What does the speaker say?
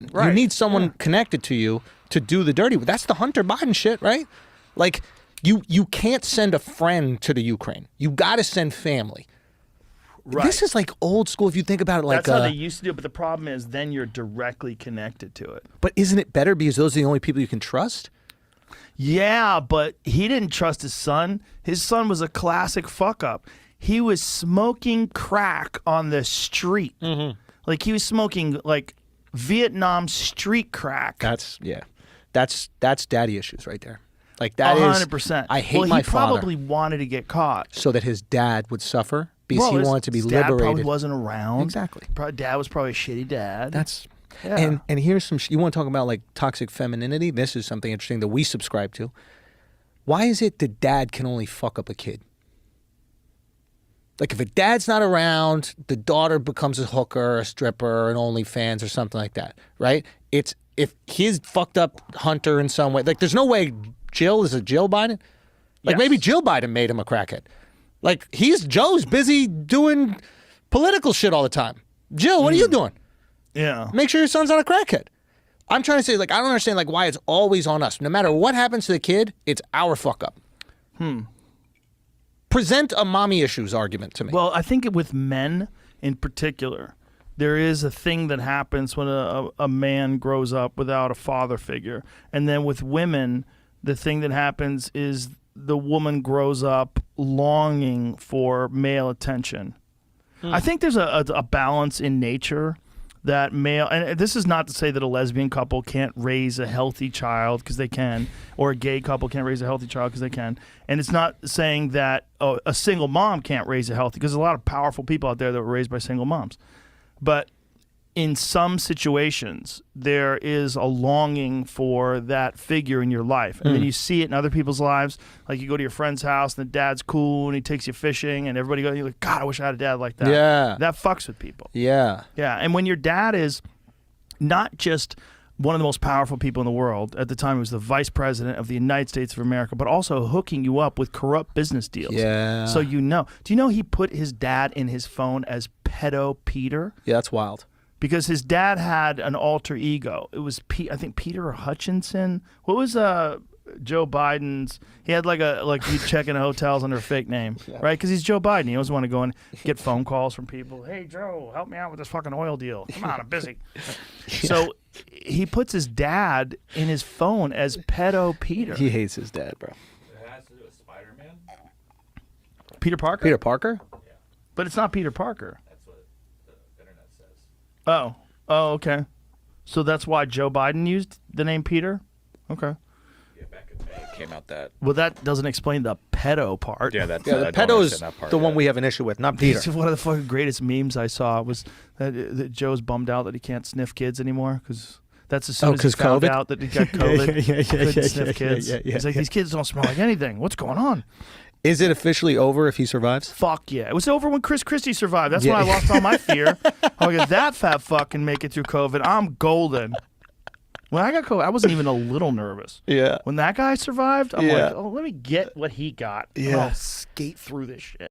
You need someone connected to you to do the dirty. That's the Hunter Biden shit, right? Like, you can't send a friend to the Ukraine. You got to send family. Right. This is like old school if you think about it. Like that's how they used to do it, but the problem is then you're directly connected to it. But isn't it better because those are the only people you can trust? Yeah, but he didn't trust his son. His son was a classic fuck up. He was smoking crack on the street. Like he was smoking like Vietnam street crack. That's daddy issues right there. Like that 100%. I hate my father. He probably wanted to get caught so that his dad would suffer because he wanted to be liberated. Dad probably wasn't around. Exactly. Dad was probably a shitty dad. And here's some. You want to talk about like toxic femininity? This is something interesting that we subscribe to. Why is it that dad can only fuck up a kid? Like if a dad's not around, the daughter becomes a hooker, a stripper, an OnlyFans or something like that, right? It's if he's fucked up Hunter in some way. Like there's no way Jill is a Jill Biden. Like maybe Jill Biden made him a crackhead. Like Joe's busy doing political shit all the time. Jill, what are you doing? Yeah. Make sure your son's not a crackhead. I'm trying to say, like, I don't understand like why it's always on us. No matter what happens to the kid, it's our fuck up. Present a mommy issues argument to me. Well, I think with men in particular, there is a thing that happens when a man grows up without a father figure. And then with women, the thing that happens is the woman grows up longing for male attention. I think there's a balance in nature that male, and this is not to say that a lesbian couple can't raise a healthy child because they can, or a gay couple can't raise a healthy child because they can. And it's not saying that a single mom can't raise a healthy, because there's a lot of powerful people out there that were raised by single moms. But in some situations, there is a longing for that figure in your life. And then you see it in other people's lives. Like you go to your friend's house and the dad's cool and he takes you fishing and everybody goes, you're like, God, I wish I had a dad like that. Yeah. That fucks with people. Yeah. Yeah. And when your dad is not just one of the most powerful people in the world, at the time he was the vice president of the United States of America, but also hooking you up with corrupt business deals. Yeah. So you know. Do you know he put his dad in his phone as Pedo Peter? Yeah, that's wild. Because his dad had an alter ego. It was I think Peter Hutchinson. What was Joe Biden's? He had like he'd check in hotels under a fake name, right? Because he's Joe Biden. He always want to go and get phone calls from people. Hey Joe, help me out with this fucking oil deal. Come on, I'm busy. So he puts his dad in his phone as Pedo Peter. He hates his dad, bro. It has to do with Spider-Man. Peter Parker. Peter Parker? Yeah, But it's not Peter Parker. that's what the internet says. Oh, okay. So that's why Joe Biden used the name Peter? Okay. Yeah, back in May it came out that. Well, that doesn't explain the pedo part. Yeah, that's. Yeah, the I don't pedo is understand that part the one yet. we have an issue with, not Peter. It's one of the fucking greatest memes I saw was that Joe's bummed out that he can't sniff kids anymore because that's as soon as he found COVID? out that he got COVID. Couldn't sniff kids. yeah. He's like, these kids don't smell like anything. What's going on? Is it officially over if he survives? Fuck yeah. It was over when Chris Christie survived. That's when I lost all my fear. I'm like, if that fat fuck can make it through COVID, I'm golden. When I got COVID, I wasn't even a little nervous. Yeah. When that guy survived, I'm like, oh, let me get what he got. Yeah. I'll skate through this shit.